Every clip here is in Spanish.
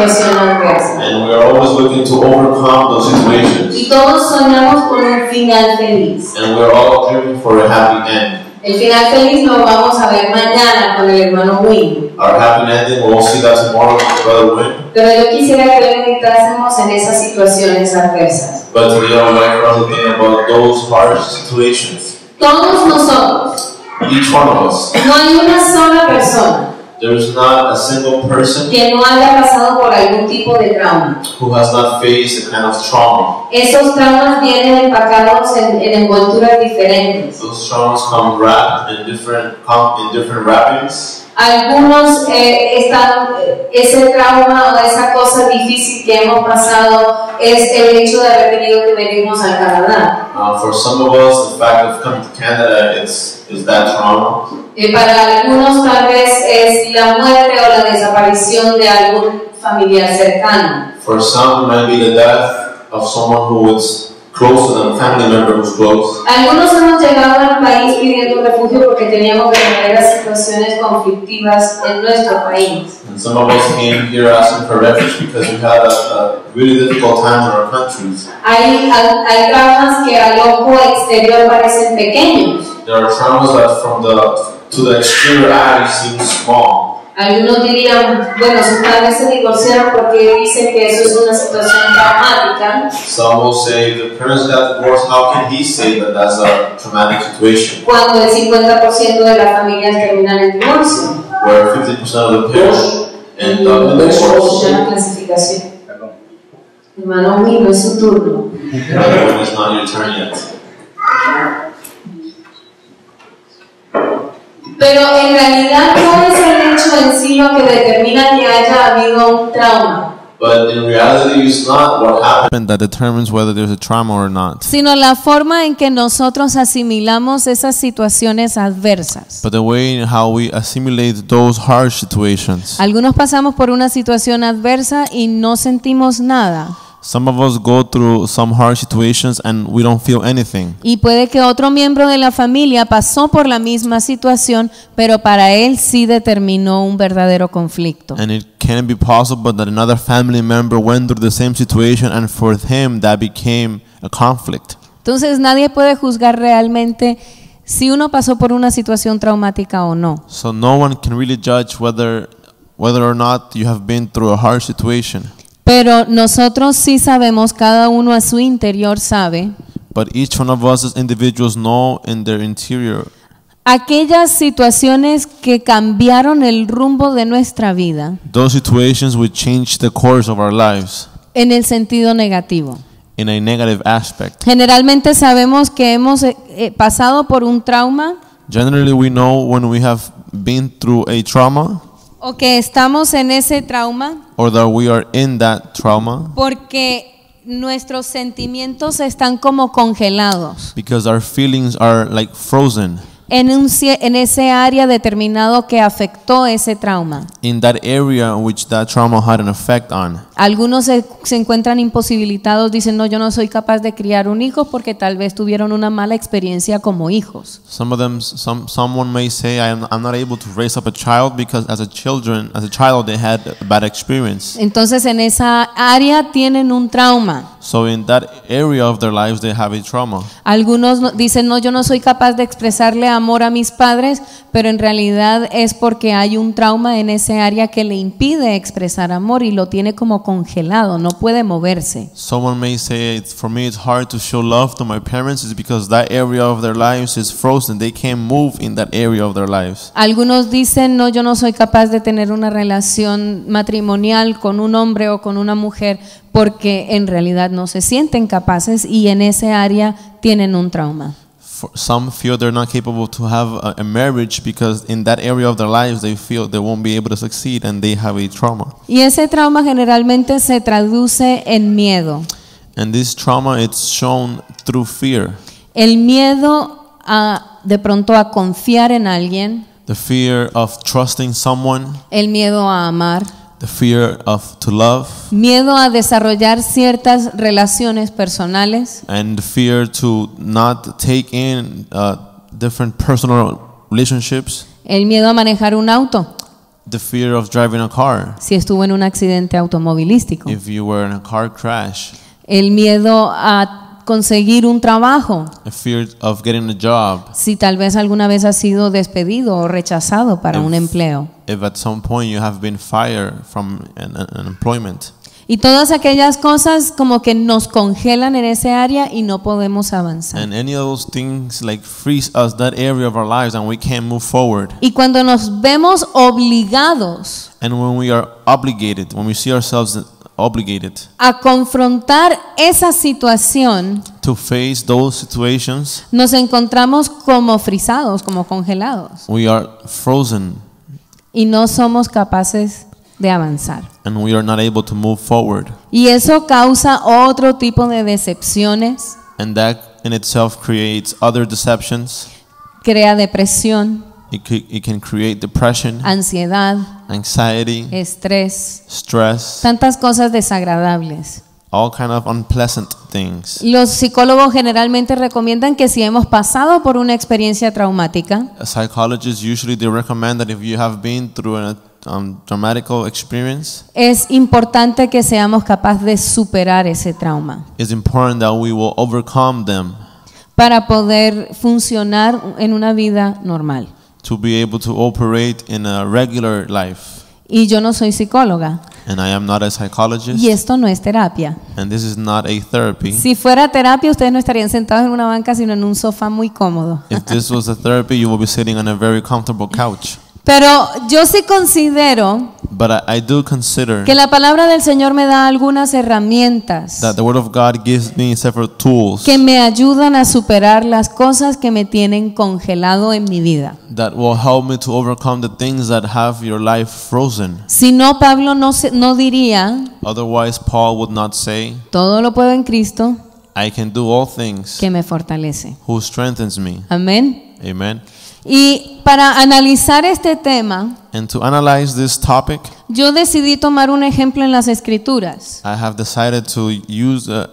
situación adversa. And we are always looking to overcome those situations. Y todos soñamos con un final feliz. And we are all dreaming for a happy end. El final feliz lo vamos a ver mañana con el hermano Win. Our happy ending, we'll see that tomorrow with Brother Win. Pero yo quisiera que hoy meditásemos en esas situaciones adversas. But today I would like for us to think about those harsh situations. Todos nosotros, Each one of us. no hay una sola persona There is not a single person que no haya pasado por algún tipo de trauma. who has not faced a kind of trauma. Esos traumas vienen empacados en envolturas diferentes. Those traumas come wrapped in different wrappings. Algunos ese trauma o esa cosa difícil que hemos pasado es el hecho de haber tenido que venirnos al Canadá. For some of us, the fact of coming to Canada is that trauma. Para algunos tal vez es la muerte o la desaparición de algún familiar cercano. For some, it might be the death of someone who is close to them, a family member who's close. Algunos hemos llegado al país pidiendo refugio porque teníamos verdaderas situaciones conflictivas en nuestro país. And some of us came here asking for refuge because we had a really difficult time in our countries. Hay traumas que al ojo exterior parecen pequeños. There are traumas that to the exterior eye seem small. Algunos dirían, bueno, sus padres se divorciaron porque dicen que eso es una situación traumática. Some will say the parents got divorced. How can he say that that's a traumatic situation? Cuando el 50% de las familias terminan en divorcio. Where 50% of the parents end up in divorce. La clasificación. Hermano mío, es su turno. It's not your turn yet. Pero en realidad no es el hecho en sí lo que determina que haya habido un trauma. But in reality, it's not what happened that determines whether there's a trauma or not. Sino la forma en que nosotros asimilamos esas situaciones adversas. But the way in how we assimilate those harsh situations. Algunos pasamos por una situación adversa y no sentimos nada. Some of us go through some harsh situations and we don't feel anything. Y puede que otro miembro de la familia pasó por la misma situación, pero para él sí determinó un verdadero conflicto. And it can be possible that another family member went through the same situation and for him that became a conflict. Entonces nadie puede juzgar realmente si uno pasó por una situación traumática o no. So no one can really judge whether or not you have been through a harsh situation. Pero nosotros sí sabemos, cada uno a su interior sabe. But each one of us as individuals know in their interior. Aquellas situaciones que cambiaron el rumbo de nuestra vida. Those situations which change the course of our lives. En el sentido negativo. In a negative aspect. Generalmente sabemos que hemos pasado por un trauma. Generally we know when we have been through a trauma. O que estamos en ese trauma. Or that we are in that trauma. Porque nuestros sentimientos están como congelados. Because our feelings are like frozen. En ese área determinado que afectó ese trauma. In that area which that trauma had an effect on. Algunos se encuentran imposibilitados, dicen, no, yo no soy capaz de criar un hijo porque tal vez tuvieron una mala experiencia como hijos. Someone may say, I'm not able to raise up a child because as a child they had a bad experience. Entonces en esa área tienen un trauma. So in that area of their lives they have a trauma. Algunos dicen, no, yo no soy capaz de expresarle amor a mis padres, pero en realidad es porque hay un trauma en ese área que le impide expresar amor y lo tiene como congelado, no puede moverse. Someone may say, for me it's hard to show love to my parents is because that area of their lives is frozen. They can't move in that area of their lives. Algunos dicen, no, yo no soy capaz de tener una relación matrimonial con un hombre o con una mujer porque en realidad no se sienten capaces y en ese área tienen un trauma. Some feel they're not capable to have a marriage because in that area of their lives they feel they won't be able to succeed and they have a trauma. Y ese trauma generalmente se traduce en miedo. And this trauma it's shown through fear. El miedo de pronto a confiar en alguien. The fear of trusting someone. El miedo a amar. The fear of to love. Miedo a desarrollar ciertas relaciones personales. And the fear to not take in different personal relationships. El miedo a manejar un auto. The fear of driving a car. si estuvo en un accidente automovilístico. If you were in a car crash. El miedo a conseguir un trabajo, A fear of getting a job. si tal vez alguna vez has sido despedido o rechazado para un empleo. If at some point you have been fired from an employment. Y todas aquellas cosas como que nos congelan en ese área y no podemos avanzar. And any of those things like freeze us that area of our lives and we can't move forward. Y cuando nos vemos obligados And when we are obligated, when we see ourselves obligated a confrontar esa situación, to face those situations, nos encontramos como frisados, como congelados, we are frozen y no somos capaces de avanzar. and we are not able to move forward. Y eso causa otro tipo de decepciones, And that in itself creates other deceptions. crea depresión, It can create depression, ansiedad, anxiety, estrés, stress, tantas cosas desagradables. all kind of unpleasant things. Los psicólogos generalmente recomiendan que si hemos pasado por una experiencia traumática, Psychologists usually they recommend that if you have been through a dramatical experience, es importante que seamos capaces de superar ese trauma it's important that we will overcome them para poder funcionar en una vida normal. to be able to operate in a regular life. Y yo no soy psicóloga And I am not a psychologist, y esto no es terapia. and this is not a therapy. Si fuera terapia, ustedes no estarían sentados en una banca, sino en un sofá muy cómodo. If this was a therapy, you will be sitting on a very comfortable couch. Pero yo sí considero But I do consider que la palabra del Señor me da algunas herramientas that the Word of God gives me several tools que me ayudan a superar las cosas que me tienen congelado en mi vida. that will help me to overcome the things that have your life frozen. Si no, Pablo no diría, Otherwise, Paul would not say, todo lo puedo en Cristo I can do all things que me fortalece. who strengthens me. Amén. Amen. Y para analizar este tema, And to analyze this topic, yo decidí tomar un ejemplo en las Escrituras. I have decided to use a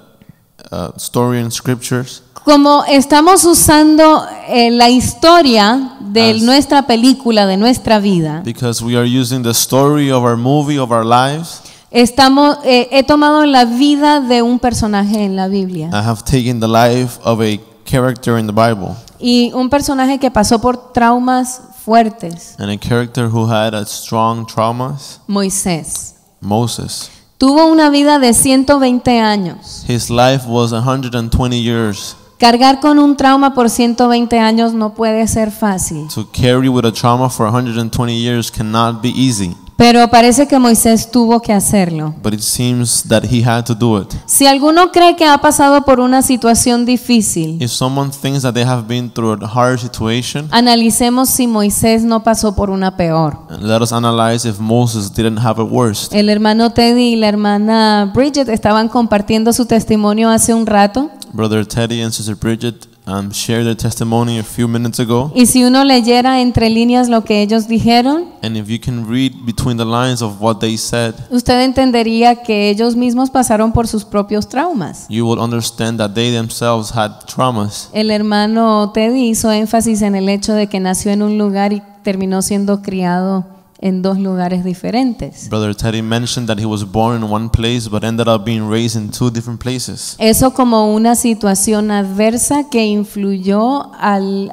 story in scriptures. Como estamos usando la historia de As- nuestra película, de nuestra vida, Because we are using the story of our movie, of our lives, he tomado la vida de un personaje en la Biblia. I have taken the life of a character in the Bible, Y un personaje que pasó por traumas fuertes, and a character who had a strong traumas, Moisés. Moses. Tuvo una vida de 120 años. His life was 120 years. Cargar con un trauma por 120 años no puede ser fácil. To carry with a trauma for 120 years cannot be easy, Pero parece que Moisés tuvo que hacerlo. but it seems that he had to do it. Si alguno cree que ha pasado por una situación difícil, If someone thinks that they have been through a hard situation, analicemos si Moisés no pasó por una peor. let us analyze if Moses didn't have it worse. El hermano Teddy y la hermana Bridget estaban compartiendo su testimonio hace un rato. Brother Teddy and Sister Bridget shared their testimony a few minutes ago. Y si uno leyera entre líneas lo que ellos dijeron, And if you can read between the lines of what they said, usted entendería que ellos mismos pasaron por sus propios traumas. you will understand that they themselves had traumas. El hermano Teddy hizo énfasis en el hecho de que nació en un lugar y terminó siendo criado en dos lugares diferentes. Brother Teddy mentioned that he was born in one place but ended up being raised in two different places. Eso como una situación adversa que influyó al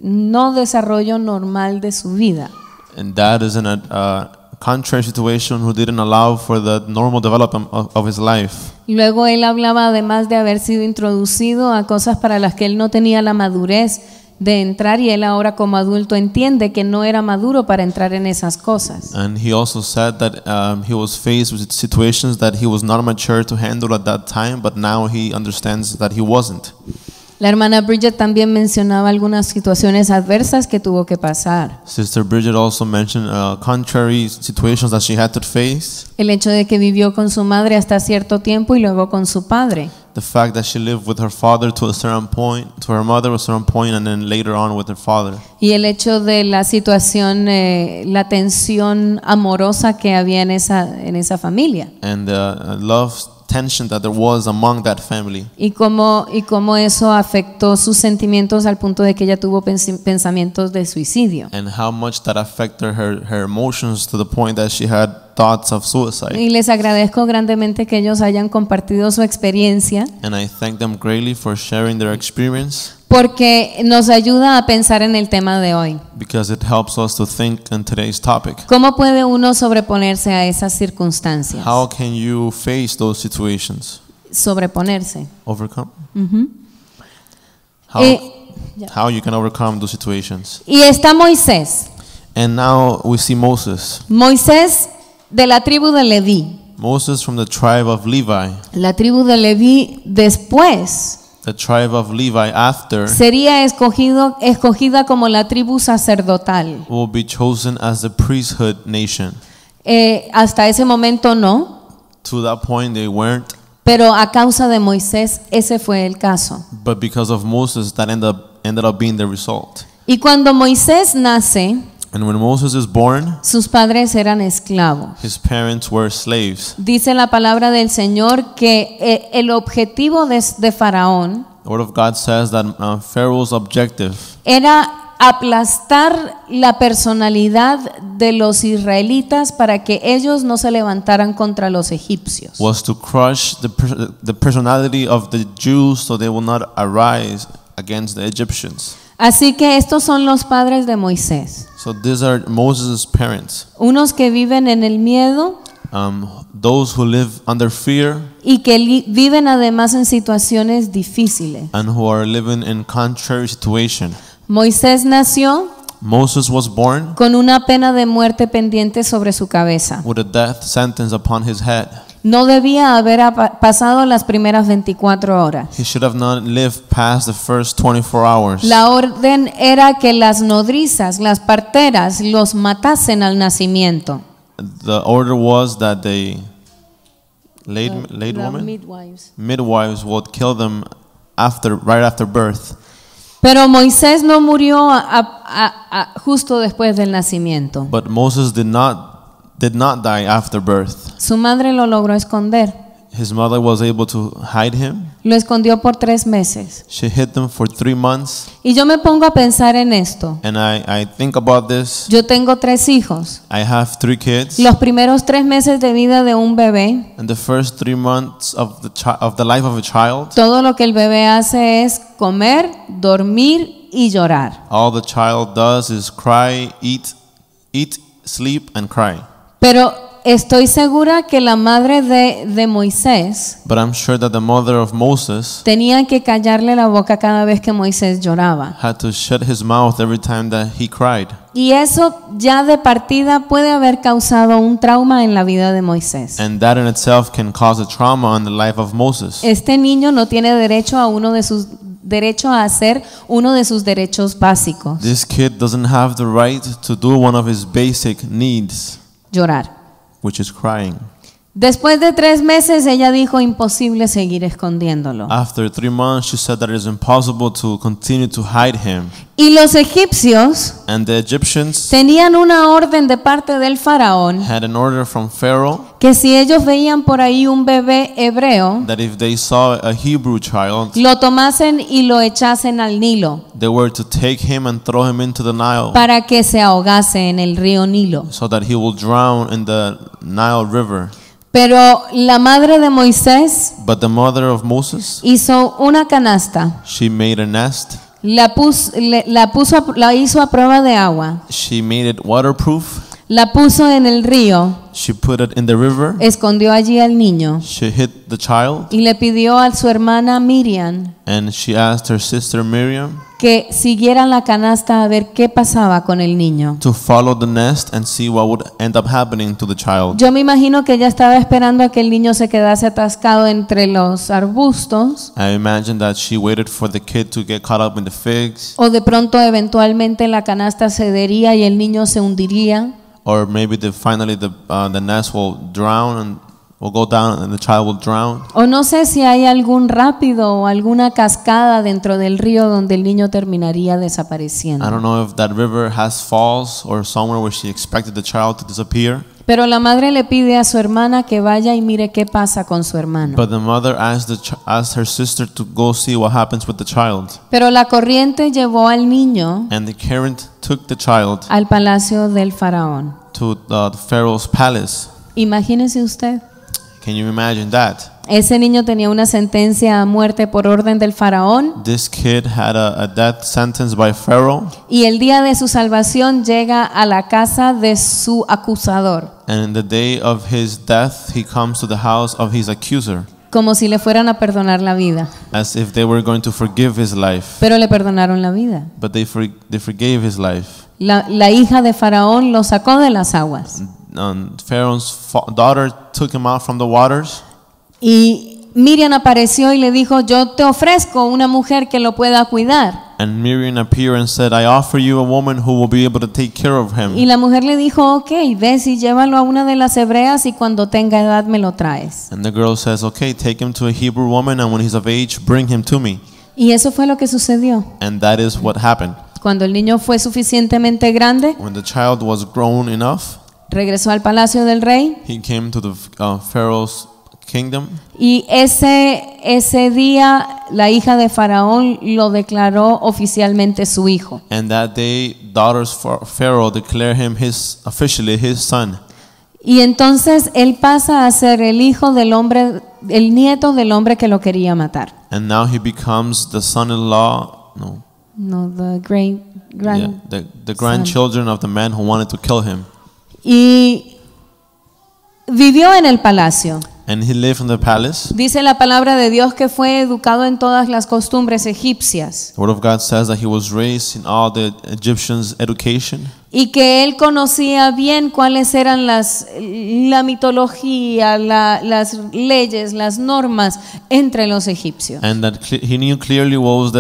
no desarrollo normal de su vida. And that is in a contrary situation who didn't allow for the normal development of his life. Luego él hablaba, además de haber sido introducido a cosas para las que él no tenía la madurez de entrar, y él ahora como adulto entiende que no era maduro para entrar en esas cosas. And he also said that he was faced with situations that he was not mature to handle at that time, but now he understands that he wasn't. La hermana Bridget también mencionaba algunas situaciones adversas que tuvo que pasar. Sister Bridget also mentioned contrary situations that she had to face. El hecho de que vivió con su madre hasta cierto tiempo y luego con su padre. The fact that she lived with her father to a certain point, to her mother a certain point, and then later on with her father. Y el hecho de la situación, la tensión amorosa que había en esa familia. And the love tension that there was among that family, y cómo eso afectó sus sentimientos al punto de que ella tuvo pensamientos de suicidio. and how much that affected her emotions to the point that she had thoughts of suicide. Y les agradezco grandemente que ellos hayan compartido su experiencia, And I thank them greatly for sharing their experience, porque nos ayuda a pensar en el tema de hoy. because it helps us to think on today's topic. ¿Cómo puede uno sobreponerse a esas circunstancias? How can you face those situations? Sobreponerse. Overcome? Ujú. How, Eh, how you can overcome those situations. Y está Moisés. And now we see Moses. Moisés de la tribu de Leví. Moses from the tribe of Levi. La tribu de Leví después The tribe of Levi after sería escogida como la tribu sacerdotal. will be chosen as the priesthood nation. Hasta ese momento no, To that point they weren't, pero a causa de Moisés ese fue el caso. but because of Moses that ended up being the result. Y cuando Moisés nace, And when Moses is born, sus padres eran esclavos. his parents were slaves. Dice la palabra del Señor que el objetivo de Faraón The word of God says that Pharaoh's objective era aplastar la personalidad de los israelitas para que ellos no se levantaran contra los egipcios. was to crush the personality of the Jews so they will not arise against the Egyptians. Así que estos son los padres de Moisés, So these are Moses' parents, unos que viven en el miedo those who live under fear y que viven además en situaciones difíciles. and who are living in contrary situation. Moisés nació Moses was born con una pena de muerte pendiente sobre su cabeza. with a death sentence upon his head. No debía haber pasado las primeras 24 horas. He should have not lived past the first 24 hours. La orden era que las nodrizas, las parteras, los matasen al nacimiento. The order was that the late The women, midwives. midwives would kill them right after birth. Pero Moisés no murió justo después del nacimiento. But Moses did not die after birth. Su madre lo logró esconder. His mother was able to hide him. Lo escondió por 3 meses. She hid them for 3 months. Y yo me pongo a pensar en esto. And I think about this. Yo tengo 3 hijos. I have 3 kids. Los primeros 3 meses de vida de un bebé, And the first 3 months of the life of a child, todo lo que el bebé hace es comer, dormir y llorar. all the child does is cry, eat, sleep, and cry. Pero estoy segura que la madre de Moisés But I'm sure that the mother of Moses tenía que callarle la boca cada vez que Moisés lloraba. had to shut his mouth every time that he cried. Y eso ya de partida puede haber causado un trauma en la vida de Moisés. And that in itself can cause a trauma in the life of Moses. Este niño no tiene derecho a hacer uno de sus derechos básicos, This kid doesn't have the right to do one of his basic needs, llorar. which is crying. Después de 3 meses ella dijo imposible seguir escondiéndolo. After 3 months, she said that it is impossible to continue to hide him. Y los egipcios And the Egyptians tenían una orden de parte del faraón had an order from Pharaoh que si ellos veían por ahí un bebé hebreo, that if they saw a Hebrew child, lo tomasen y lo echasen al Nilo they were to take him and throw him into the Nile para que se ahogase en el río Nilo. so that he will drown in the Nile River. Pero la madre de Moisés But the mother of Moses, hizo una canasta, she made a nest. la hizo a prueba de agua, She made it waterproof. la puso en el río, She put it in the river. escondió allí al niño She hid the child. y le pidió a su hermana Miriam And she asked her sister Miriam que siguieran la canasta a ver qué pasaba con el niño. to follow the nest and see what would end up happening to the child. Yo me imagino que ella estaba esperando a que el niño se quedase atascado entre los arbustos I imagine that she waited for the kid to get caught up in the figs, o de pronto eventualmente la canasta cedería y el niño se hundiría. or maybe finally the nest will drown and will go down and the child will drown. O no sé si hay algún rápido o alguna cascada dentro del río donde el niño terminaría I desapareciendo. don't know if that river has falls or somewhere where she expected the child to disappear. Pero la madre le pide a su hermana que vaya y mire qué pasa con su hermano. But the mother asked her sister to go see what happens with the child. Pero la corriente llevó al niño And the current took the child al palacio del faraón. to the Pharaoh's palace. Imagínese usted. Can you imagine that? Ese niño tenía una sentencia a muerte por orden del faraón This kid had a death sentence by Pharaoh, y el día de su salvación llega a la casa de su acusador, and in the day of his death, he comes to the house of his accuser, como si le fueran a perdonar la vida. as if they were going to forgive his life. Pero le perdonaron la vida. But they forgave his life. La hija de faraón lo sacó de las aguas. Pharaoh's daughter took him out from the waters, Y Miriam apareció y le dijo, yo te ofrezco una mujer que lo pueda cuidar. and Miriam appeared and said, I offer you a woman who will be able to take care of him. Y la mujer le dijo, ok, ves y llévalo a una de las hebreas y cuando tenga edad me lo traes. And the girl says, okay, take him to a Hebrew woman, and when he's of age, bring him to me. Y eso fue lo que sucedió. And that is what happened. Cuando el niño fue suficientemente grande, When the child was grown enough, regresó al palacio del rey he came to the Pharaoh's kingdom, y ese día la hija de faraón lo declaró oficialmente su hijo. and that day, daughters Pharaoh declared him officially his son. Y entonces él pasa a ser el hijo del hombre, el nieto del hombre que lo quería matar. And now he becomes the son-in-law, No, the the grandchildren of the man who wanted to kill him. Y vivió en el palacio. And he lived in the palace. Dice la palabra de Dios que fue educado en todas las costumbres egipcias The word of God says that he was raised in all the Egyptians' education, y que él conocía bien cuáles eran la mitología, las leyes, las normas entre los egipcios. and that he knew clearly what was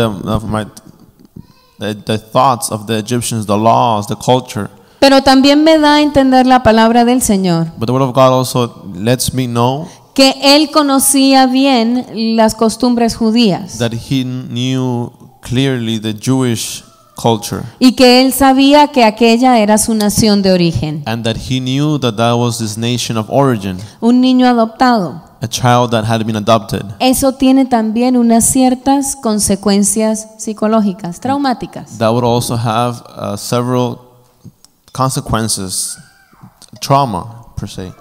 the thoughts of the Egyptians, the laws, the culture. Pero también me da a entender la palabra del Señor But the word of God also lets me know que él conocía bien las costumbres judías that he knew clearly the Jewish culture, y que él sabía que aquella era su nación de origen, and that he knew that that was his nation of origin, un niño adoptado. a child that had been adopted. Eso tiene también unas ciertas consecuencias psicológicas, traumáticas. That would also have several consequences, trauma per se.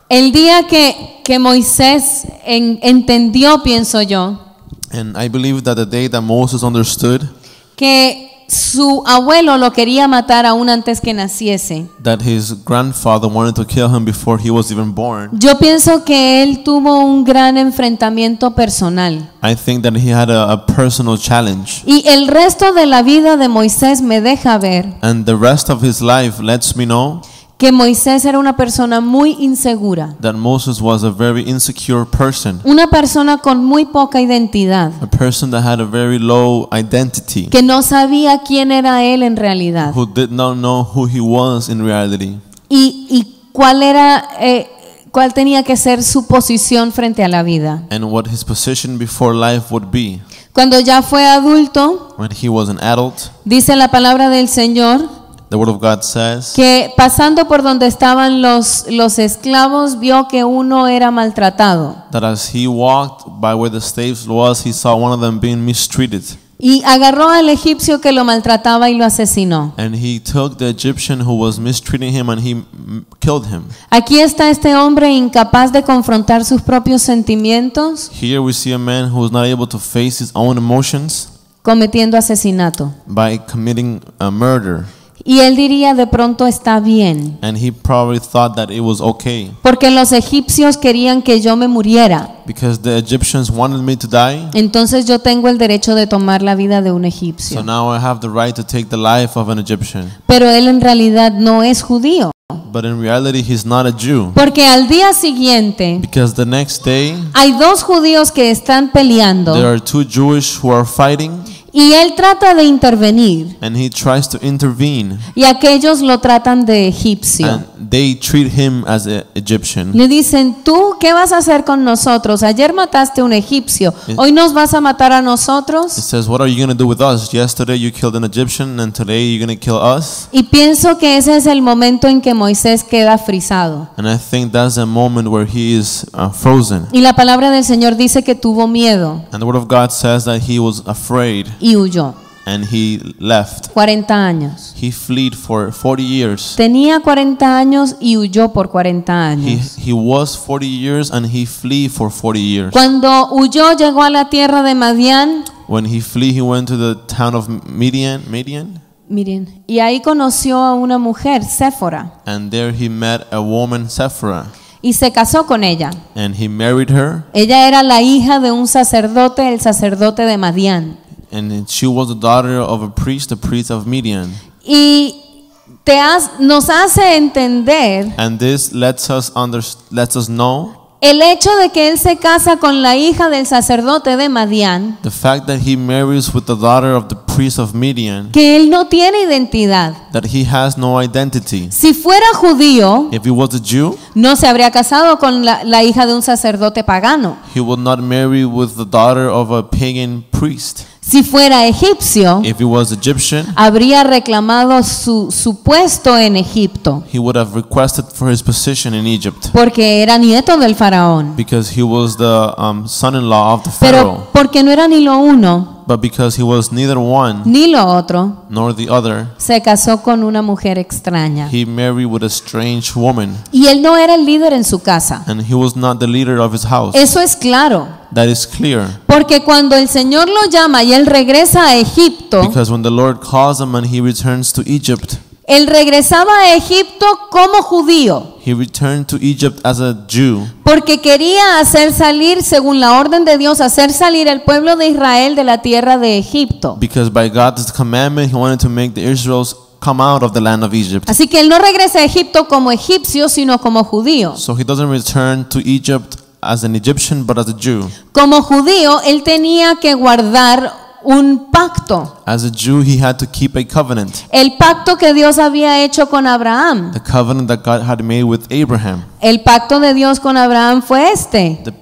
El día que Moisés entendió, pienso yo, And I believe that the day that Moses understood que su abuelo lo quería matar aún antes que naciese, that his grandfather wanted to kill him before he was even born, yo pienso que él tuvo un gran enfrentamiento personal. I think that he had a personal challenge. Y el resto de la vida de Moisés me deja ver And the rest of his life lets me know que Moisés era una persona muy insegura, that Moses was a very insecure person, una persona con muy poca identidad, a person that had a very low identity, que no sabía quién era él en realidad who did not know who he was in reality, y cuál tenía que ser su posición frente a la vida. and what his position before life would be. Cuando ya fue adulto, When he was an adult, dice la palabra del Señor the word of God says que pasando por donde estaban los esclavos vio que uno era maltratado that as he walked by where the slaves was, he saw one of them being mistreated. y agarró al egipcio que lo maltrataba y lo asesinó. And he took the Egyptian who was mistreating him and he killed him. Aquí está este hombre incapaz de confrontar sus propios sentimientos, Here we see a man who is not able to face his own emotions cometiendo asesinato. by committing a murder. Y él diría, de pronto está bien, And he probably thought that it was okay porque los egipcios querían que yo me muriera. because the Egyptians wanted me to die. Entonces yo tengo el derecho de tomar la vida de un So egipcio. now I have the right to take the life of an Egyptian. Pero él en realidad no es judío, But in reality, he's not a Jew. porque al día siguiente Because the next day, hay dos judíos que están peleando there are two Jewish who are fighting, y él trata de intervenir and he tries to intervene. y aquellos lo tratan de egipcio. And they treat him as an Egyptian. Le dicen, ¿tú qué vas a hacer con nosotros? Ayer mataste a un egipcio, ¿hoy nos vas a matar a It nosotros? says, what are you going to do with us? Yesterday you killed an Egyptian and today you're going to kill us? Y pienso que ese es el momento en que Moisés queda frisado. And I think that's a moment where he is frozen. Y la palabra del Señor dice que tuvo miedo And the word of God says that he was afraid y huyó. and he left. 40 años. He fled for 40 years. Tenía 40 años y huyó por 40 años. He was 40 years and he fled for 40 years. Cuando huyó, llegó a la tierra de Madián. When he fled, he went to the town of Midian, Miren, y ahí conoció a una mujer, Séfora, and there he met a woman, Sephora, y se casó con ella. and he married her, Ella era la hija de un sacerdote, el sacerdote de Madián. and she was the daughter of a priest, the priest of Midian. Y nos hace entender And this lets us know el hecho de que él se casa con la hija del sacerdote de Madián, the fact that he marries with the daughter of the priest of Midian, que él no tiene identidad. that he has no identity. Si fuera judío, If he was a Jew, no se habría casado con la hija de un sacerdote pagano. he would not marry with the daughter of a pagan priest. Si fuera egipcio, If he was Egyptian, habría reclamado su puesto en Egipto, he would have requested for his position in Egypt porque era nieto del faraón. because he was the son-in-law of the Pero Pharaoh. porque no era ni lo uno But because he was neither one ni lo otro, nor the other, se casó con una mujer extraña. he married with a strange woman, Y él no era el líder en su casa. and he was not the leader of his house. Eso es claro. That is clear. Porque cuando el Señor lo llama y él regresa a Egipto, Because when the Lord calls him and he returns to Egypt, él regresaba a Egipto como judío, he returned to Egypt as a Jew porque quería hacer salir, según la orden de Dios, hacer salir el pueblo de Israel de la tierra de Egipto. because by God's commandment he wanted to make the Israelites come out of the land of Egypt. Así que él no regresa a Egipto como egipcio, sino como judío. So he doesn't return to Egypt as an Egyptian but as a Jew. Como judío, él tenía que guardar un pacto. As a Jew he had to keep a covenant. El pacto que Dios había hecho con Abraham. The covenant that God had made with Abraham. El pacto de Dios con Abraham fue este: The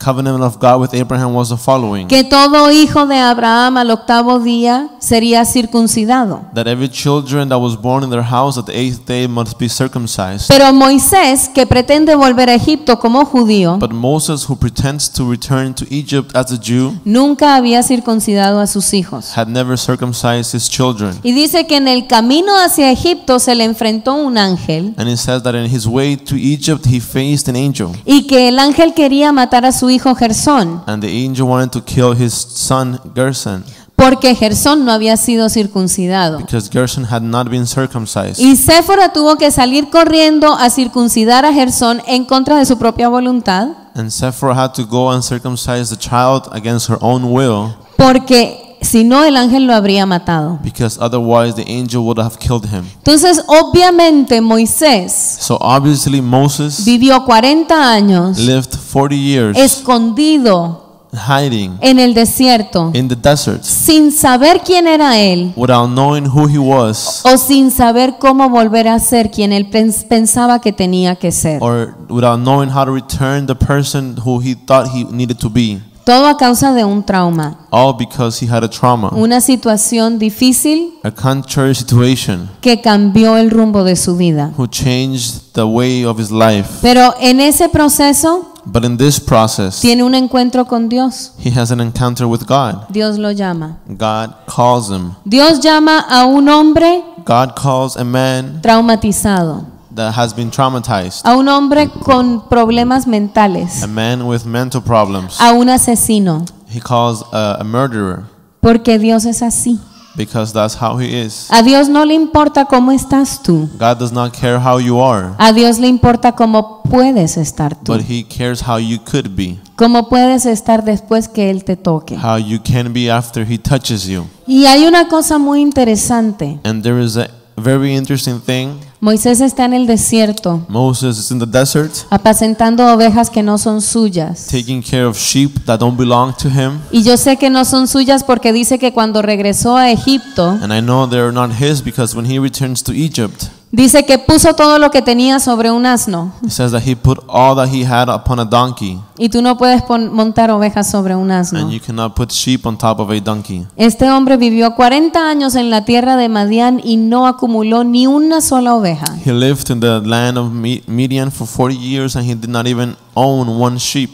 covenant of God with Abraham was the following: que todo hijo de Abraham al octavo día sería circuncidado. that every children that was born in their house at the 8th day must be circumcised. Pero Moisés, que pretende volver a Egipto como judío, But Moses, who pretends to return to Egypt as a Jew, nunca había circuncidado a sus hijos. had never circumcised his children. Y dice que en el camino hacia Egipto se le enfrentó un ángel And it says that in his way to Egypt he faced an angel, y que el ángel quería matar a su hijo Gersón, and the angel wanted to kill his son Gerson porque Gersón no había sido circuncidado. because Gerson had not been circumcised. Y Séfora tuvo que salir corriendo a circuncidar a Gersón en contra de su propia voluntad, And Sephora had to go and circumcise the child against her own will, porque si no el ángel lo habría matado. because otherwise the angel would have killed him. Entonces, obviamente Moisés So obviously Moses vivió 40 años lived 40 years escondido hiding en el desierto, in the desert sin saber quién era él without knowing who he was, o sin saber cómo volver a ser quien él pensaba que tenía que ser. or without knowing how to return the person who he thought he needed to be. Todo a causa de un trauma, All because he had a trauma, una situación difícil a contrary situation, que cambió el rumbo de su vida. who changed the way of his life. Pero en ese proceso But in this process, tiene un encuentro con Dios. he has an encounter with God. Dios lo llama. God calls him. Dios llama a un hombre God calls a man traumatizado, that has been traumatized, a un hombre con problemas mentales, a man with mental problems. a un asesino, He calls a murderer porque Dios es así. because that's how he is. A Dios no le importa cómo estás tú. God does not care how you are, A Dios le importa cómo puedes estar tú. but he cares how you could be, Cómo puedes estar después que Él te toque. how you can be after he touches you. Y hay una cosa muy interesante. And there is a very interesting thing. Moisés está en el desierto, Moses is in the desert apacentando ovejas que no son suyas. taking care of sheep that don't belong to him. Y yo sé que no son suyas porque dice que cuando regresó a Egipto, And I know they're not his because when he returns to Egypt, Dice que puso todo lo que tenía sobre un asno. It says that he put all that he had upon a donkey, Y tú no puedes montar ovejas sobre un asno. and you cannot put sheep on top of a donkey. Este hombre vivió 40 años en la tierra de Madián y no acumuló ni una sola oveja. He lived in the land of Midian for 40 years, and he did not even own one sheep.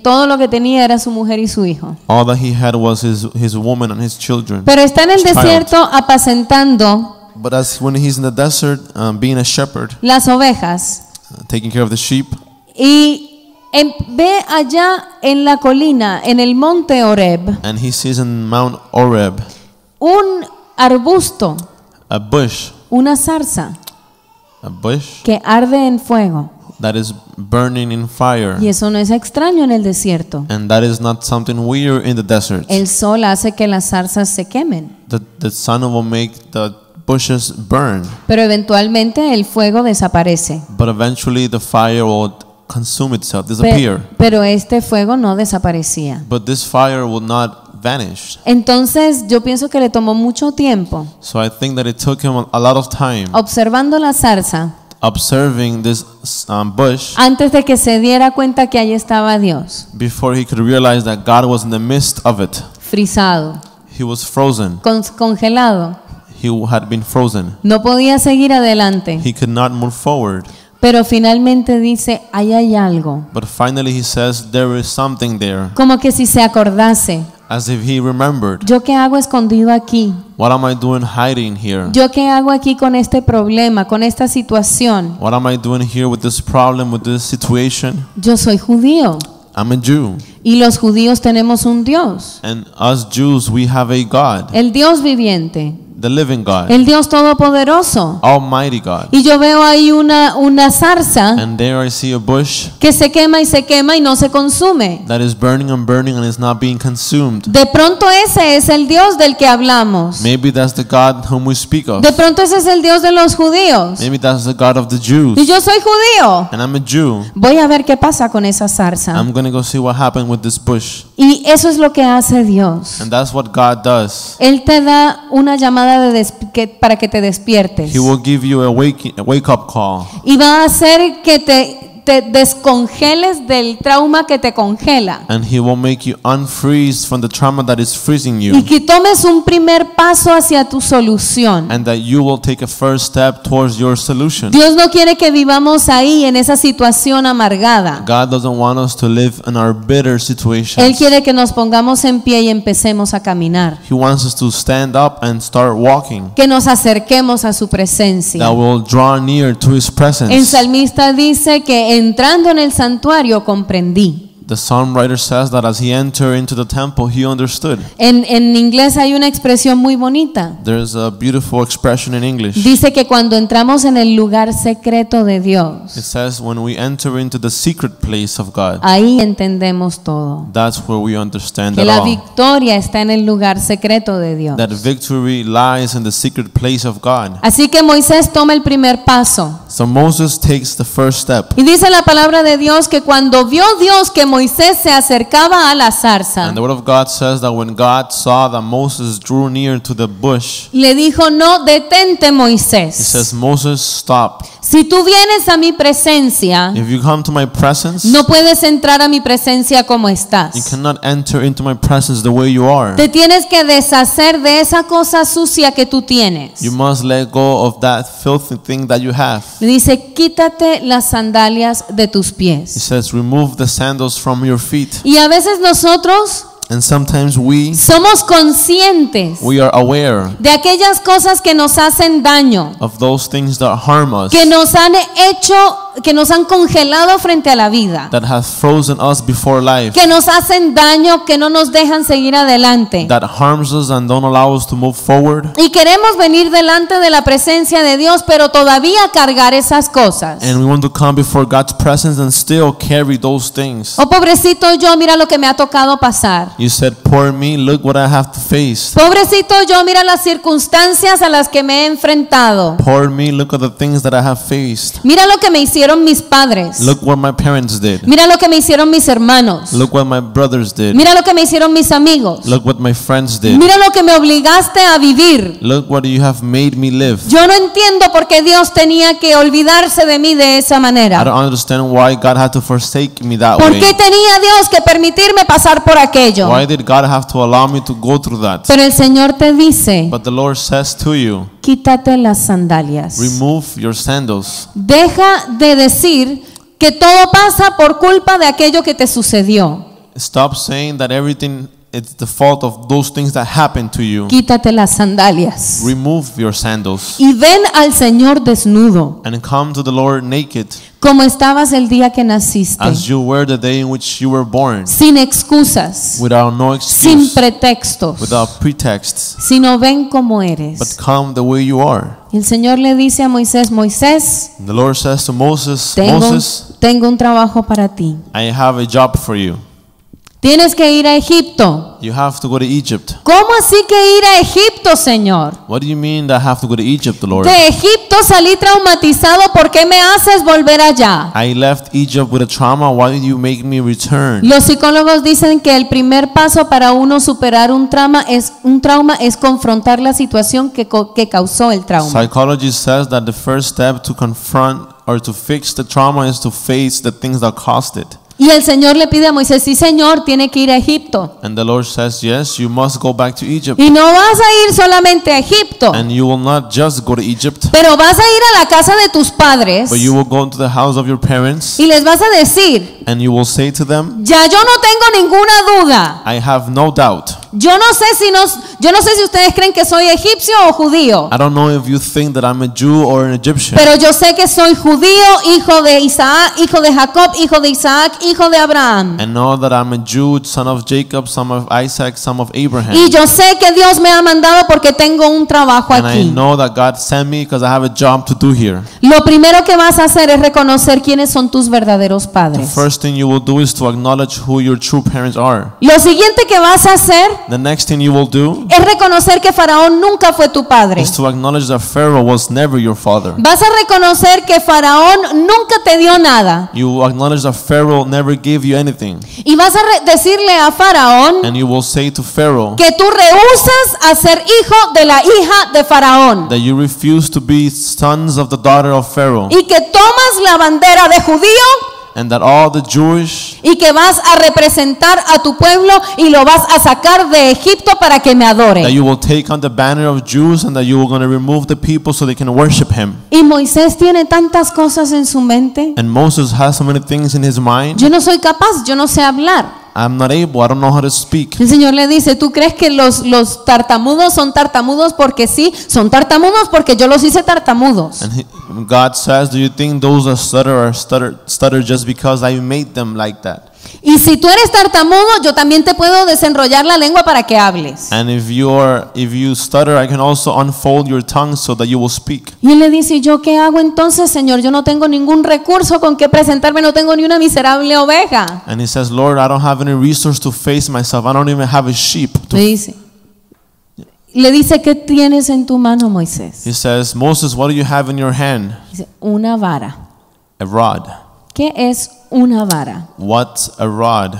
Todo lo que tenía era su mujer y su hijo. All that he had was his woman and his children. Pero está en el Child. desierto apacentando But as when he's in the desert, being a shepherd, las ovejas. taking care of the sheep, Y ve allá en la colina, en el monte Horeb, and he sees in Mount Oreb un arbusto, a bush que arde en fuego. that is burning in fire. Y eso no es extraño en el desierto. And that is not something weird in the desert. El sol hace que las zarzas se quemen, The sun will make the bushes burn, pero eventualmente el fuego desaparece. but eventually the fire will consume itself, disappear. Pero este fuego no desaparecía. But this fire will not vanish. Entonces yo pienso que le tomó mucho tiempo So I think that it took him a lot of time observando la zarza observing this bush antes de que se diera cuenta que allí estaba Dios, before he could realize that God was in the midst of it. frisado, He was frozen. congelado. He had been frozen. No podía seguir adelante. He could not move forward. Pero finalmente dice, ahí hay algo. But finally he says there is something there, Como que si se acordase. as if he remembered. ¿Yo qué hago escondido aquí? What am I doing hiding here? ¿Yo qué hago aquí con este problema, con esta situación? What am I doing here with this problem, with this situation? Yo soy judío. I'm a Jew. Y los judíos tenemos un Dios. And us Jews, we have a God, El Dios viviente. the living God, El Dios todopoderoso. Almighty God. Y yo veo ahí una zarza And there I see a bush que se quema y no se consume. that is burning and is not being consumed. De pronto ese es el Dios del que hablamos. Maybe that's the God whom we speak of. De pronto ese es el Dios de los judíos. Maybe that's the God of the Jews. Y yo soy judío. And I'm a Jew. Voy a ver qué pasa con esa zarza. I'm going to go see what happened with this bush. Y eso es lo que hace Dios. And that's what God does. Él te da una llamada para que te despiertes. He will give you a wake up call. Y va a hacer que te descongeles del trauma que te congela. And he will make you unfreeze from the trauma that is freezing Y you. que tomes un primer paso hacia tu solución. And that you will take a first step towards your solution. Dios no quiere que vivamos ahí en esa situación amargada. God doesn't want us to live in our bitter situations. Él quiere que nos pongamos en pie y empecemos a caminar. He wants us to stand up and start walking. Que nos acerquemos a su presencia. That will draw near to his El presence. salmista dice que entrando en el santuario comprendí. The psalm writer says that as he entered into the temple, he understood. En inglés hay una expresión muy bonita. There's a beautiful expression in English. Dice que cuando entramos en el lugar secreto de It Dios, says when we enter into the secret place of God, ahí entendemos todo. that's where we understand Que it la all. victoria está en el lugar secreto de Dios. That victory lies in the secret place of God. Así que Moisés toma el primer paso. So Moses takes the first step. Y dice la palabra de Dios que cuando vio Dios que Moisés se acercaba a la zarza, And the word of God says that when God saw that Moses drew near to the bush, le dijo, no, detente he Moisés. says, Moses, stop. Si tú vienes a mi presencia, If you come to my presence, no puedes entrar a mi presencia como you estás. cannot enter into my presence the way you are. Te tienes que deshacer de esa cosa sucia que tú tienes. You must let go of that filthy thing that you have. Le dice, quítate las sandalias de tus He pies. says, remove the sandals from your feet. Y a veces nosotros And sometimes we somos conscientes are aware de aquellas cosas que nos hacen daño, of those things that harm us, que nos han hecho, que nos han congelado frente a la vida, that have frozen us before life, que nos hacen daño, que no nos dejan seguir adelante. that harms us and don't allow us to move forward. Y queremos venir delante de la presencia de Dios, pero todavía cargar esas cosas. And we want to come before God's presence and still carry those things. Oh, pobrecito yo, mira lo que me ha tocado pasar. You said, poor me, look what I have to face. Pobrecito yo, mira las circunstancias a las que me he enfrentado. Poor me, look at the things that I have faced. Mira lo que me hicieron hicieron mis padres. Look what my parents did. Mira lo que me hicieron mis hermanos. Look what my brothers did. Mira lo que me hicieron mis amigos. Look what my friends did. Mira lo que me obligaste a vivir. Look what you have made me live. Yo no entiendo por qué Dios tenía que olvidarse de mí de esa I manera. don't understand why God had to forsake me that ¿Por way. qué tenía Dios que permitirme pasar por aquello? Why did God have to allow me to go through that? Pero el Señor te dice, But the Lord says to you, quítate las sandalias. remove your sandals. Deja de decir que todo pasa por culpa de aquello que te sucedió. Stop saying that everything it's the fault of those things that happened to you. Quítate las sandalias. Remove your sandals Y ven al Señor desnudo, and come to the Lord naked, como estabas el día que naciste, as you were the day in which you were born, sin excusas, without no sin excuse, pretextos, without pretexts, sino ven como but eres. come the way you are. Y el Señor le dice a Moisés, Moisés, And the Lord says to Moses, Moses, tengo un trabajo para ti. I have a job for you. Tienes que ir a Egipto. You have to go to Egypt. ¿Cómo así que ir a Egipto, Señor? What do you mean that I have to go to Egypt, Lord? De Egipto salí traumatizado, ¿por qué me haces volver allá? I left Egypt with a trauma. Why did you make me return? Los psicólogos dicen que el primer paso para uno superar un trauma es confrontar la situación que causó el trauma. Psychology says that the first step to confront or to fix the trauma is to face the things that caused it. Y el Señor le pide a Moisés, sí Señor, tiene que ir a Egipto. And the Lord says, yes, you must go back to Egypt. Y no vas a ir solamente a Egipto, And you will not just go to Egypt, pero vas a ir a la casa de tus padres but you will go into the house of your parents y les vas a decir, and you will say to them, ya yo no tengo ninguna duda. I have no doubt. Yo no sé si ustedes creen que soy egipcio o judío, I don't know if you think that I'm a Jew or an Egyptian, pero yo sé que soy judío, hijo de Isaac, hijo de Jacob, hijo de Isaac, hijo de Abraham. and know that I'm a Jew, son of Jacob, son of Isaac, son of Abraham. Y yo sé que Dios me ha mandado porque tengo un trabajo And I aquí. know that God sent me because I have a job to do here. Lo primero que vas a hacer es reconocer quiénes son tus verdaderos The padres. first thing you will do is to acknowledge who your true parents are. Lo siguiente que vas a hacer The next thing you will do es reconocer que Faraón nunca fue tu padre. is to acknowledge that Pharaoh was never your father. Vas a reconocer que Faraón nunca te dio nada. You will acknowledge that Pharaoh never gave you anything. Y vas a decirle a Faraón And you will say to Pharaoh que tú rehusas a ser hijo de la hija de Faraón that you refuse to be sons of the daughter of Pharaoh, y que tomas la bandera de judío and that all the Jewish, y que vas a representar a tu pueblo y lo vas a sacar de Egipto para que me that adore. you will take on the banner of Jews and that you are going to remove the people so they can worship him. Y Moisés tiene tantas cosas en su mente. And Moses has so many things in his mind. Yo no soy capaz, yo no sé hablar. I'm not able, I don't know how to speak. El Señor le dice, ¿tú crees que los tartamudos son tartamudos porque sí? Son tartamudos porque yo los hice tartamudos. And God says, do you think those that stutter just because I made them like that? Y si tú eres tartamudo, yo también te puedo desenrollar la lengua para que hables. And if you stutter, I can also unfold your tongue so that you will speak. Y él le dice, ¿y yo qué hago entonces, Señor? Yo no tengo ningún recurso con que presentarme, no tengo ni una miserable oveja. And he says, Lord, I don't have any resource to face myself. I don't even have a sheep. Le dice, ¿qué tienes en tu mano, Moisés? He says, Moses, what do you have in your hand? Dice, una vara. A rod. ¿Qué es una vara? What's a rod?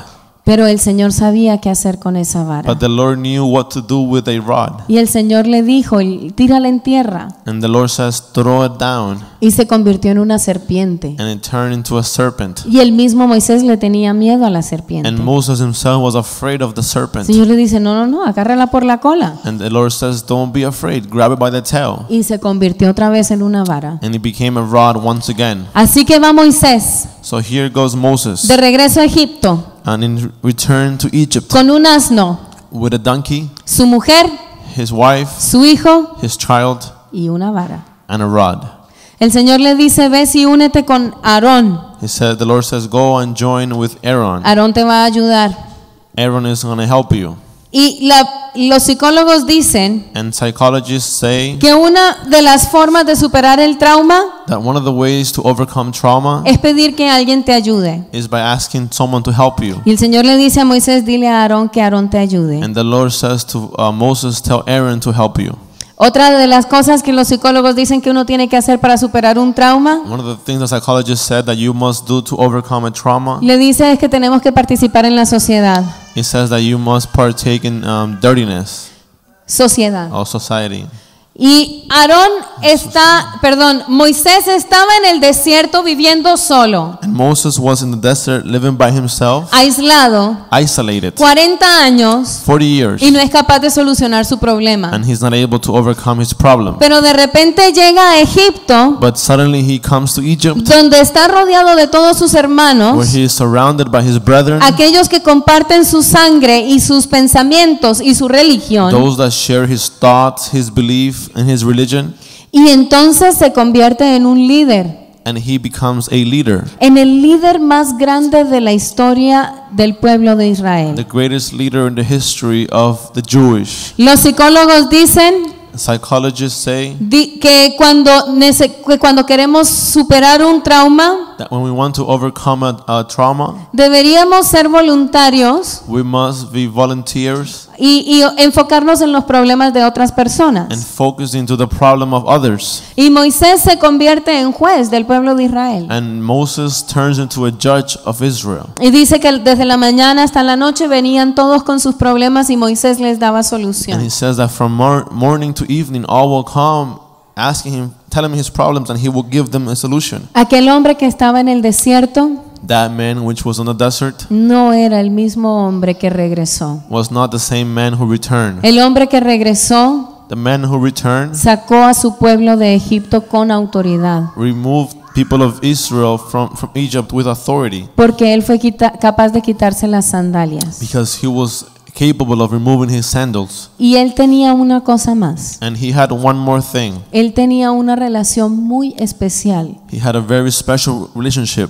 Pero el Señor sabía qué hacer con esa vara. But the Lord knew what to do with a rod. Y el Señor le dijo, tírala en tierra. And the Lord says, throw it down. Y se convirtió en una serpiente. And it turned into a serpent. Y el mismo Moisés le tenía miedo a la serpiente. And Moses himself was afraid of the El serpent. Señor le dice, no, agárrala por la cola. And the Lord says, don't be afraid. Grab it by the tail. Y se convirtió otra vez en una vara. And it became a rod once again. Así que va Moisés So here goes Moses. de regreso a Egipto And in return to Egypt con un asno, with a donkey, su mujer, his wife, su hijo his child, y una vara. and a rod. El Señor le dice, ve y únete con Aarón. The Lord says, go and join with Aaron. Aarón te va a ayudar. Aaron is going to help you. Y los psicólogos dicen And psychologists say que una de las formas de superar el trauma that one of the ways to overcome trauma es pedir que alguien te ayude. is by asking someone to help you. Y el Señor le dice a Moisés, dile a Aarón que Aarón te ayude. And the Lord says to Moses, tell Aaron to help you. Otra de las cosas que los psicólogos dicen que uno tiene que hacer para superar un trauma, One of the things the psychologist said that you must do to overcome a trauma, le dice es que tenemos que participar en la sociedad. it says that you must partake in dirtiness Sociedad. of society. Y Moisés estaba en el desierto viviendo solo, And Moses was in the desert living by himself, aislado, isolated, 40 años 40 years, y no es capaz de solucionar su problema. and he's not able to overcome his problem. Pero de repente llega a Egipto, But suddenly he comes to Egypt, donde está rodeado de todos sus where hermanos, he is surrounded by his brethren, aquellos que comparten su sangre y sus pensamientos y su religión. those that share his thoughts, his belief, and his religion, Y entonces se convierte en un líder, and he becomes a leader, en el líder más grande de la historia del pueblo de the Israel. greatest leader in the history of the Jewish. Los psicólogos dicen Psychologists say que cuando queremos superar un trauma, that when we want to overcome a trauma, deberíamos ser voluntarios we must be volunteers y enfocarnos en los problemas de otras personas. and focus into the problem of others. Y Moisés se convierte en juez del pueblo de Israel. And Moses turns into a judge of Israel. Y dice que desde la mañana hasta la noche venían todos con sus problemas y Moisés les daba And solución. he says that from morning to evening, all will come asking him, telling him his problems, and he will give them a solution. Aquel hombre que estaba en el desierto That man which was on the desert no era el mismo hombre que regresó. was not the same man who returned. El hombre que regresó The man who returned sacó a su pueblo de Egipto con autoridad, removed people of Israel from Egypt with authority, porque él fue capaz de quitarse las sandalias. because he was capable of removing his sandals. Y él tenía una cosa más. And he had one more thing. Él tenía una relación muy especial, He had a very special relationship,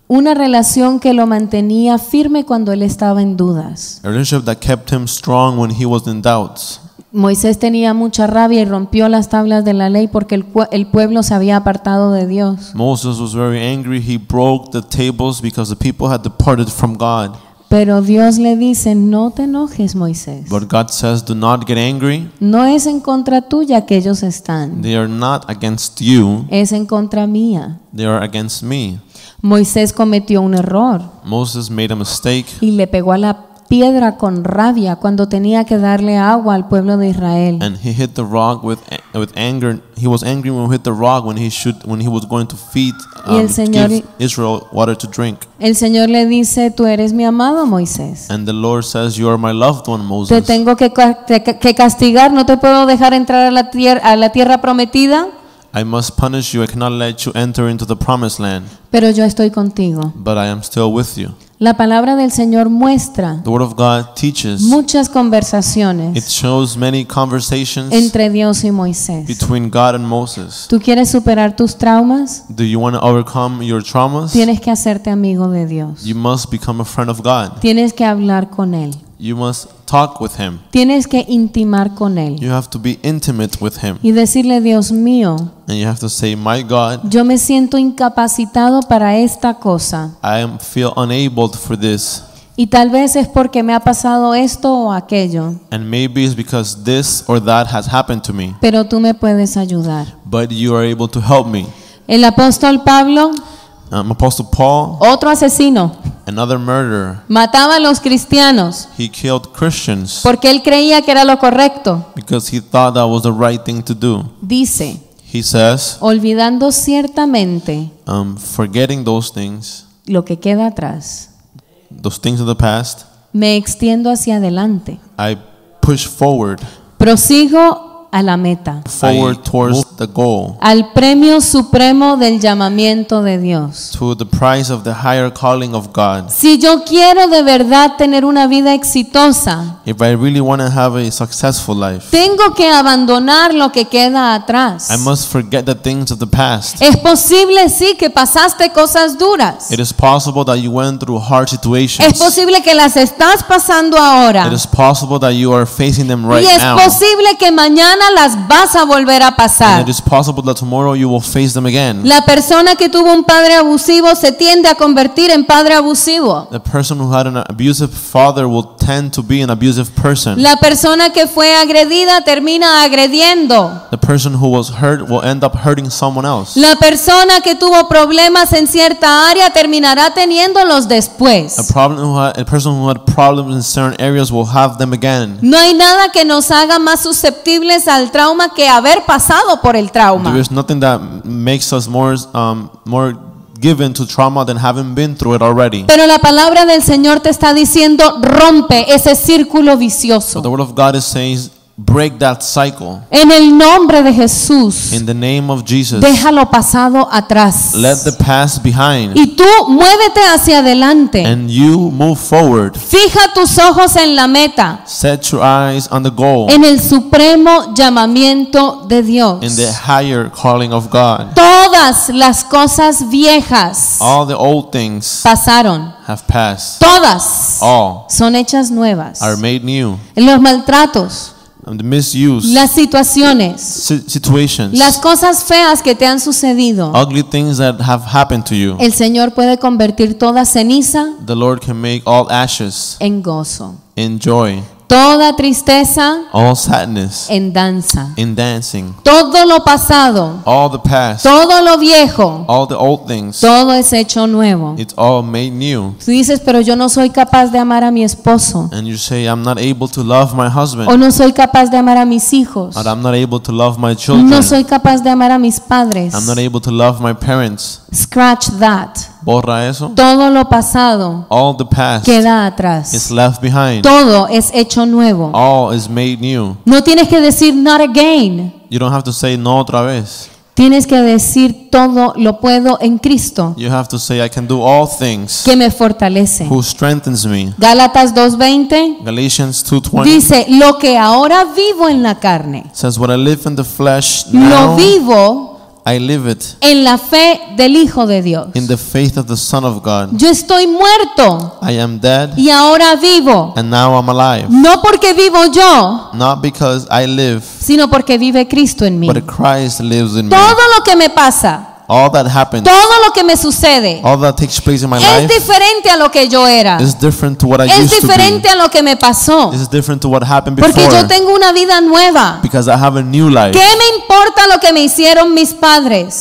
una relación que lo mantenía firme cuando él estaba en dudas. a relationship that kept him strong when he was in doubts. Moisés tenía mucha rabia y rompió las tablas de la ley porque el pueblo se había apartado de Dios. Moses was very angry. He broke the tables because the people had departed from God. Pero Dios le dice, no te enojes, Moisés. But God says, do not get angry. No es en contra tuya que ellos están, They are not against you. es en contra mía. They are against me. Moisés cometió un error Moses made a mistake, y le pegó a la piedra con rabia cuando tenía que darle agua al pueblo de Israel. and he hit the rock with anger. He was angry when he hit the rock when he was going to feed Y el Señor- give Israel water to drink. El Señor le dice, tú eres mi amado, Moisés. And the Lord says, you are my loved one, Te Moses. tengo que castigar, no te puedo dejar entrar a la tierra prometida, I must punish you. I cannot let you enter into the promised land, pero yo estoy contigo. but I am still with you. La palabra del Señor muestra The word of God teaches. muchas It conversaciones shows many conversations entre Dios y Moisés. between God and Moses. ¿Tú quieres superar tus traumas? Do you want to overcome your traumas? Tienes que hacerte amigo de Dios. You must become a friend of God. Tienes que hablar con Él. You must talk with Him. Tienes que intimar con Él. You have to be intimate with Him. Y decirle, Dios mío, And you have to say, my God, yo me siento incapacitado para esta cosa. feel unable for this. Y tal vez es porque me ha pasado esto o aquello. And maybe it's because this or that has happened to me. Pero tú me puedes ayudar. But you are able to help me. El apóstol Pablo, Apostle Paul, otro asesino, another murderer, mataba a los cristianos he killed Christians porque él creía que era lo correcto. because he thought that was the right thing to do. Dice, He says, olvidando ciertamente forgetting those things of the past, me extiendo hacia adelante. I push forward Prosigo a la meta, towards the goal, al premio supremo del llamamiento de Dios. to the prize of the higher calling of God. Si yo quiero de verdad tener una vida exitosa, If I really want to have a successful life, tengo que abandonar lo que queda atrás. I must forget the things of the past. Es posible, sí, que pasaste cosas duras. It is possible that you went through hard Es situations. posible que las estás pasando ahora. It is possible that you are facing them right Y es now. posible que mañana mañana las vas a volver a And pasar. it is possible that tomorrow you will face them again. La persona que tuvo un padre abusivo se tiende a convertir en padre abusivo. The person who had an abusive father will tend to be an abusive person. La persona que fue agredida termina agrediendo. The person who was hurt will end up hurting someone else. La persona que tuvo problemas en cierta área terminará teniéndolos después. A person who had problems in certain areas will have them again. No hay nada que nos haga más susceptibles al trauma que haber pasado por el trauma. There is nothing that makes us more given to trauma than having been through it already. Pero la palabra del Señor te está diciendo, rompe ese círculo So vicioso. the word of God is saying, break that cycle. En el nombre de Jesús, In the name of Jesus, deja lo pasado atrás. let the past behind Y tú muévete hacia adelante. and you move forward. Fija tus ojos en la meta, Set your eyes on the goal, en el supremo llamamiento de Dios. in the higher calling of God. Todas las cosas viejas All the old things pasaron. have passed. Todas All son hechas nuevas. are made new. Los maltratos, And the misuse, las situaciones, situations, las cosas feas que te han sucedido, ugly things that have happened to you, el Señor puede convertir toda ceniza the Lord can make all ashes en gozo, in joy, toda tristeza all sadness en danza, in dancing, todo lo pasado, all the past, todo lo viejo, all the old things, todo es hecho nuevo. it's all made new. Tú dices, pero yo no soy capaz de amar a mi esposo, And you say, I'm not able to love my husband, o no soy capaz de amar a mis hijos, or I'm not able to love my children, no soy capaz de amar a mis padres. I'm not able to love my parents. Scratch that. Borra eso. Todo lo pasado All the past queda is atrás. left behind. Todo es hecho nuevo. All is made new. No tienes que decir not again. You don't have to say no otra vez. Tienes que decir todo lo puedo en Cristo You have to say, I can do all things que me fortalece. who strengthens me. Gálatas 2:20 Galatians 2:20 dice, lo que ahora vivo en la carne, says, what I live in the flesh lo now, vivo I live it en la fe del Hijo de Dios. in the faith of the Son of God. Yo estoy muerto I am dead y ahora vivo. and now I'm alive. No porque vivo yo, Not because I live, sino porque vive Cristo en mí. but Christ lives in me. Todo lo que me pasa, All that happens, todo lo que me sucede, all that takes place in my es life diferente a lo que yo era. is different to what I Es used to be. diferente a lo que me pasó. This is different to what happened Porque yo before. tengo una vida nueva. Because I have a new life. ¿Qué me importa lo que me hicieron mis padres?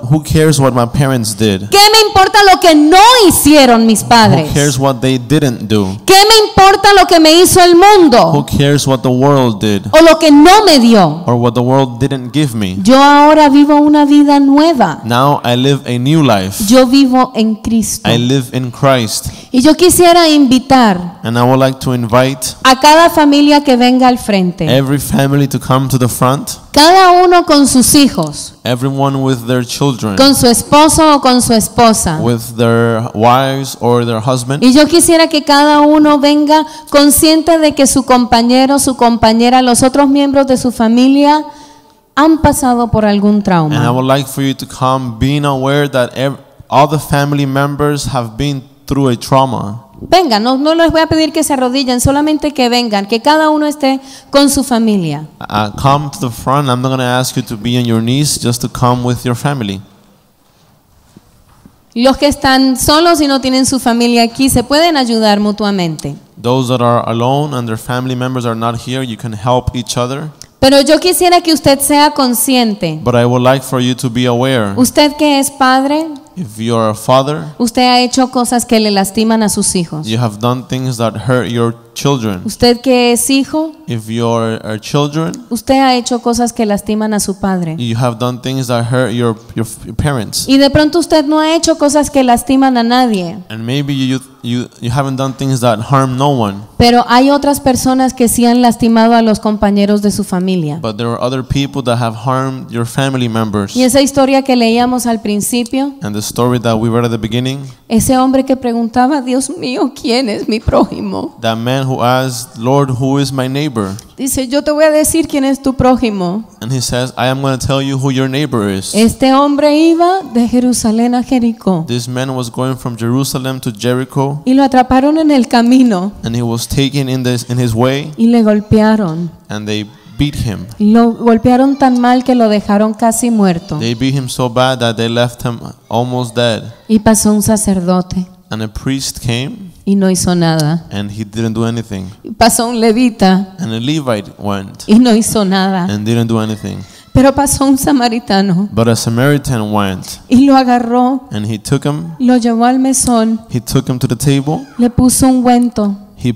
Who cares what my parents did? ¿Qué me importa lo que no hicieron mis Who padres? cares what they didn't do? ¿Qué me importa lo que me hizo el Who mundo? cares what the world did? O lo que no me dio. Or what the world didn't give me? Yo ahora vivo una vida nueva. Now I live a new life. Yo vivo en Cristo. I live in Christ. Y yo quisiera invitar And I would like to invite a cada familia que venga al frente. every family to come to the front. Cada uno con sus hijos, Everyone with their children, con su esposo o con su esposa. with their wives or their husband. Y yo quisiera que cada uno venga consciente de que su compañero, su compañera, los otros miembros de su familia han pasado por algún And I trauma. would like for you to come being aware that all the family members have been through a trauma. Vengan, no les voy a pedir que se arrodillen, solamente que vengan, que cada uno esté con su familia. Come to the front. I'm not going to ask you to be on your knees, just to come with your family. Los que están solos y no tienen su familia aquí se pueden ayudar mutuamente. Those that are alone and their family members are not here, you can help each other. Pero yo quisiera que usted sea consciente. But I would like for you to be aware. Usted que es padre, If you are a father, usted ha hecho cosas que le lastiman a sus hijos. you have done things that hurt your children. Usted que es hijo, If you are children, usted ha hecho cosas que lastiman a su padre. you have done things that hurt your parents. Y de pronto usted no ha hecho cosas que lastiman a nadie. And maybe you haven't done things that harm no one. Pero hay otras personas que sí han lastimado a los compañeros de su familia. But there are other people that have harmed your family members. Y esa historia que leíamos al principio, And the story that we read at the beginning, ese hombre que preguntaba, Dios mío, ¿quién es mi prójimo? that man who asked, Lord, who is my neighbor? Dice, yo te voy a decir quién es tu prójimo. And he says, I am going to tell you who your neighbor is. Este hombre iba de Jerusalén a Jericó This man was going from Jerusalem to Jericho, y lo atraparon en el camino and he was taken in his way, y le golpearon and they beat him. Lo golpearon tan mal que lo dejaron casi muerto. They beat him so bad that they left him almost dead. Y pasó un sacerdote And a priest came y no hizo nada. and he didn't do anything. Y pasó un levita And a Levite went y no hizo nada. and didn't do anything. Pero pasó un samaritano But a Samaritan went y lo agarró, and he took him. lo llevó al mesón, He took him to the table. le puso ungüento, He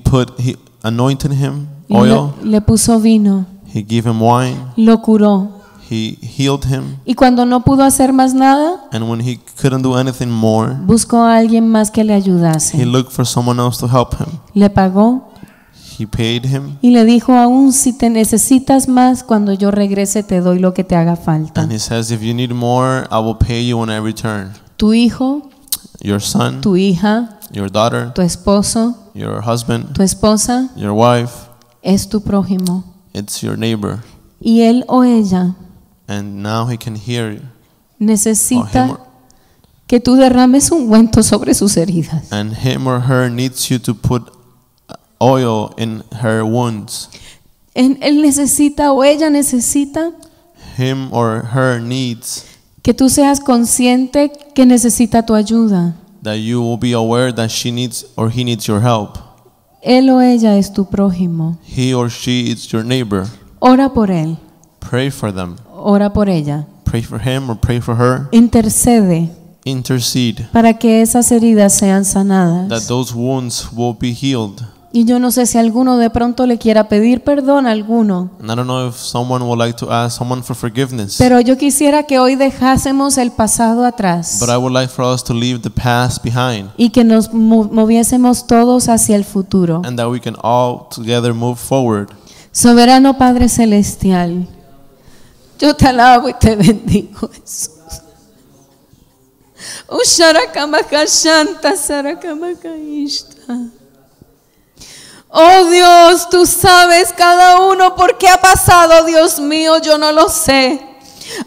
anointed him y oil. le puso vino, He gave him wine. lo curó. He healed him. Y cuando no pudo hacer más nada, And when he couldn't do anything more, buscó a alguien más que le he ayudase. looked for someone else to help him. Le pagó He paid him. y le dijo, aún si te necesitas más, cuando yo regrese te doy lo que te haga falta. And he says, if you need more, I will pay you when I return. Tu hijo, Your son, tu hija, your daughter, tu esposo, your husband, tu esposa your wife, es tu prójimo. it's your neighbor. Y él o ella And now he can hear you. Or him necesita or, que tú derrames ungüento sobre sus heridas. and him or her needs you to put oil in her wounds. Él necesita o ella necesita Him or her needs que tú seas consciente que necesita tu ayuda. that you will be aware that she needs or he needs your help. Él o ella es tu prójimo. He or she is your neighbor. Ora por él, Pray for them. ora por ella. Pray for him or pray for her. Intercede Intercede para que esas heridas sean that sanadas. those wounds will be healed. Y yo no sé si alguno de pronto le quiera pedir perdón a alguno, And I don't know if someone would like to ask someone for forgiveness. pero yo quisiera que hoy dejásemos el pasado atrás But I would like for us to leave the past behind y que nos moviésemos todos hacia el futuro. and that we can all together move forward. Soberano Padre Celestial, yo te alabo y te bendigo, Jesús. Usharakamaka-shanta, sarakamaka-ishta. Oh Dios, tú sabes cada uno por qué ha pasado, Dios mío, yo no lo sé.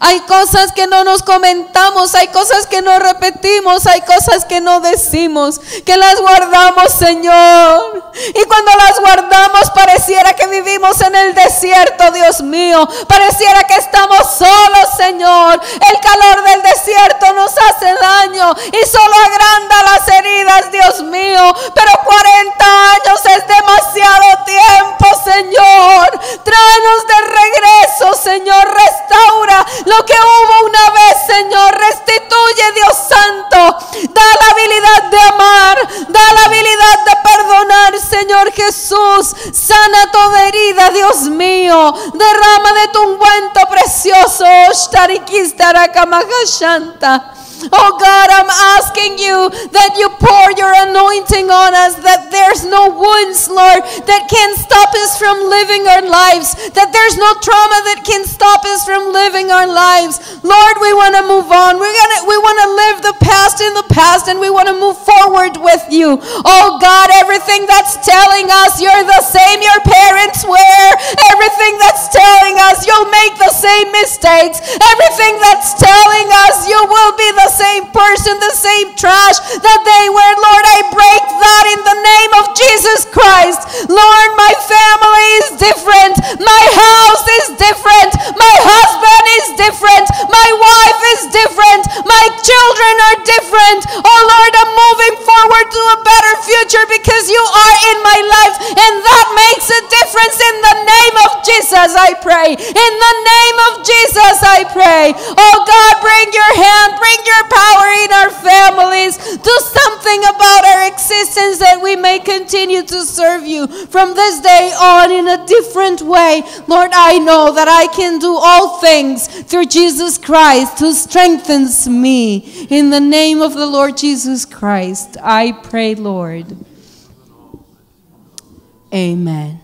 Hay cosas que no nos comentamos, hay cosas que no repetimos, hay cosas que no decimos, que las guardamos, Señor. Y cuando las guardamos pareciera que vivimos en el desierto, Dios mío. Pareciera que estamos solos, Señor. El calor del desierto nos hace daño y solo agranda las heridas, Dios mío. Pero 40 años es demasiado tiempo, Señor. Tráenos de regreso, Señor. Restaura lo que hubo una vez, Señor. Restituye, Dios Santo. Da la habilidad de amar, da la habilidad de perdonar, Señor Jesús. Sana toda herida, Dios mío. Derrama de tu ungüento precioso. Oh God, I'm asking you that you pour your anointing on us, that there's no wounds, Lord, that can stop us from living our lives, that there's no trauma that can stop us from living our lives. Lord, we want to move on. We want to live the past in the past, and we want to move forward with you. Oh God, everything that's telling us you're the same your parents were, everything that's telling us you'll make the same mistakes, everything that's telling us you will be the same person, the same trash that they were, Lord, I break that in the name of Jesus Christ. Lord, my family is different, my house is different, my husband is different, my wife is different, my children are different. Oh Lord, I'm moving forward to a better future because you are in my life, and that makes a difference. In the name of Jesus I pray, in the name of Jesus I pray. Oh God, bring your hand, bring your power in our families. Do something about our existence that we may continue to serve you from this day on in a different way. Lord, I know that I can do all things through Jesus Christ who strengthens me. In the name of the Lord Jesus Christ, I pray, Lord. Amen.